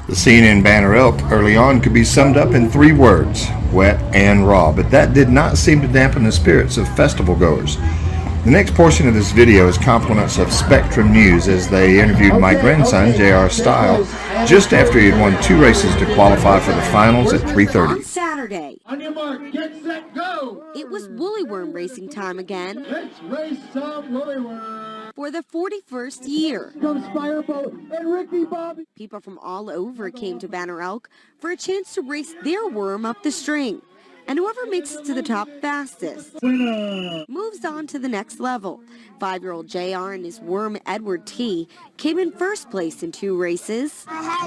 The scene in Banner Elk early on could be summed up in 3 words: wet and raw, but that did not seem to dampen the spirits of festival goers. The next portion of this video is compliments of Spectrum News as they interviewed my grandson, J.R. Style, just after he had won 2 races to qualify for the finals at 3:30. On Saturday, on your mark, get set, go! It was woolly worm racing time again. Let's race some woolly worm! For the 41st year. Comes Fireboat and Ricky Bobby. People from all over came to Banner Elk for a chance to race their worm up the string. And whoever makes it to the top fastest moves on to the next level. 5-year-old JR and his worm Edward T came in first place in 2 races. I had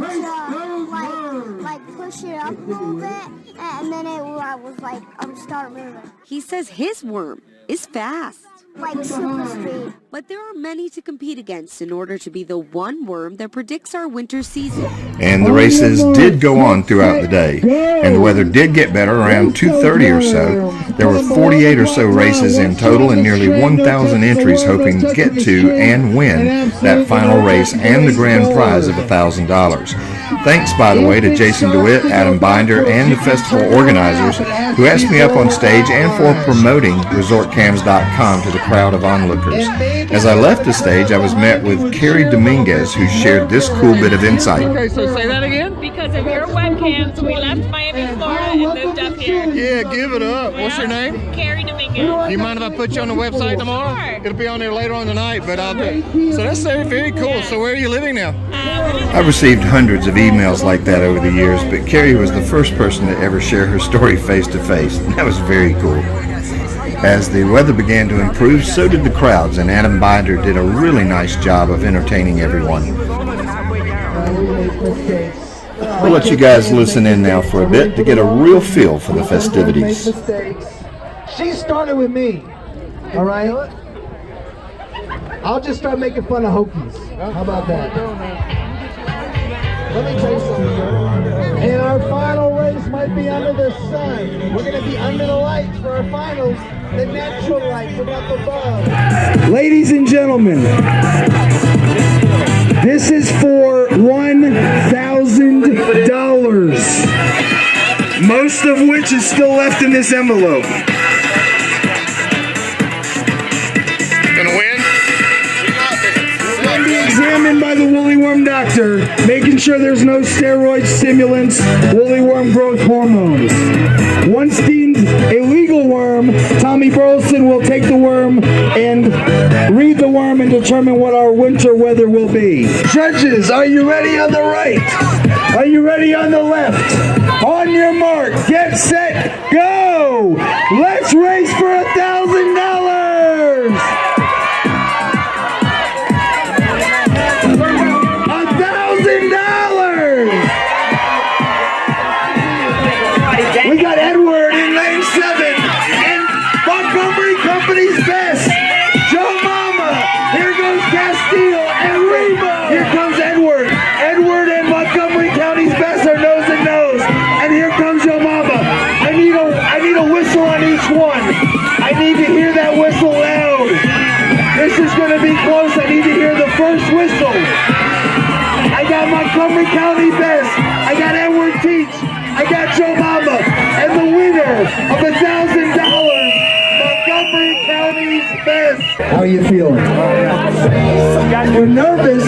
to push it up a little bit, and then I was like, start moving. He says his worm is fast. Like super speed. But there are many to compete against in order to be the one worm that predicts our winter season. And the races did go on throughout the day, and the weather did get better around 2:30 or so. There were 48 or so races in total and nearly 1,000 entries hoping to get to and win that final race and the grand prize of $1,000. Thanks, by the way, to Jason DeWitt, Adam Binder, and the festival organizers who asked me up on stage and for promoting ResortCams.com to the crowd of onlookers. As I left the stage, I was met with Carrie Dominguez, who shared this cool bit of insight. Okay, so say that again? Because of your webcams, we left Miami, Florida, and moved up here. Yeah, give it up. What's your name? Carrie Dominguez. Do you mind if I put you on the website tomorrow? Sure. It'll be on there later on tonight, but I'll do it. So that's very, very cool. So where are you living now? I've received hundreds of emails like that over the years, but Carrie was the first person to ever share her story face to face. That was very cool. As the weather began to improve, so did the crowds, and Adam Binder did a really nice job of entertaining everyone. We'll let you guys listen in now for a bit to get a real feel for the festivities. She started with me, all right? I'll just start making fun of Hokies. How about that? Let me tell you something. And our final race might be under the sun. We're going to be under the lights for our finals. The natural light from up above. Ladies and gentlemen, this is for $1,000. Most of which is still left in this envelope. Gonna win? Examined by the woolly worm doctor, making sure there's no steroids, stimulants, woolly worm growth hormones. Once deemed a legal worm, Tommy Burleson will take the worm and read the worm and determine what our winter weather will be. Judges, are you ready on the right? Are you ready on the left? On your mark, get set, go! Let's race for $1,000! We got Edward in lane 7 and Montgomery Company's best. Joe Mama. Here goes Castile and Reba. Here comes Edward. Edward and Montgomery County's best are nose and nose. And here comes Joe Mama. I need a whistle on each one. I need to hear that whistle loud. This is going to be close. I need to hear the first whistle. I got Montgomery County best. I got Edward Teach. I got Joe Mama, and the winner of $1,000, Montgomery County's best. How are you feeling? You're nervous.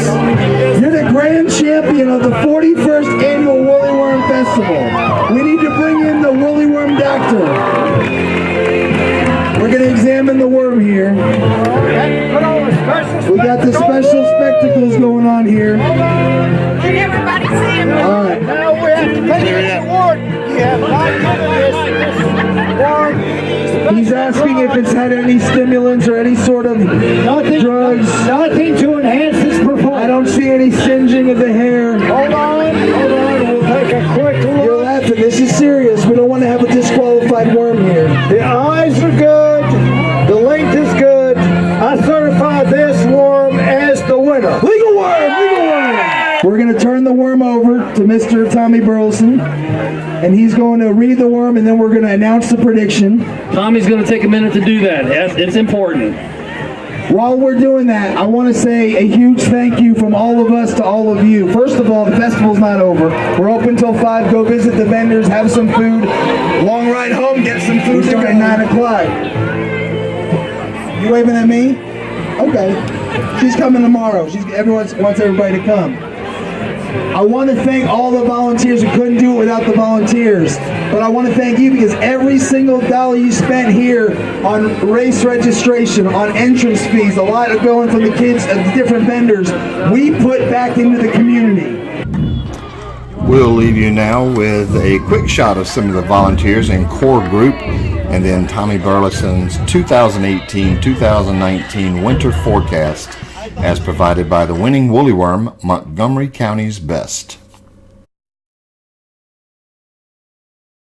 You're the grand champion of the 41st annual Woolly Worm Festival. We need to bring in the Woolly Worm doctor. We're going to examine the worm here. We got the special spectacles going on here. Can everybody see him? All right. Now we have to take this award. You have not He's asking if it's had any stimulants or any sort of drugs. Nothing to enhance this performance. I don't see any singeing of the hair. Hold on. We'll take a quick look. You're laughing. This is serious. We don't want to have a disqualified worm here. The eyes are good. The length is good. I certify this worm as the winner. Legal worm! Legal worm! We're going to turn the worm over to Mr. Tommy Burleson, and he's going to read the worm, and then we're going to announce the prediction. Tommy's going to take a minute to do that. It's important. While we're doing that, I want to say a huge thank you from all of us to all of you. First of all, the festival's not over. We're open till 5. Go visit the vendors, have some food. Long ride home, get some food. We start at 9 o'clock. You waving at me? Okay. She's coming tomorrow. Everyone wants everybody to come. I want to thank all the volunteers. We couldn't do it without the volunteers. But I want to thank you because every single dollar you spent here on race registration, on entrance fees, a lot of going from the kids at the different vendors, we put back into the community. We'll leave you now with a quick shot of some of the volunteers and core group, and then Tommy Burleson's 2018-2019 winter forecast as provided by the winning Woolly Worm, Montgomery County's best.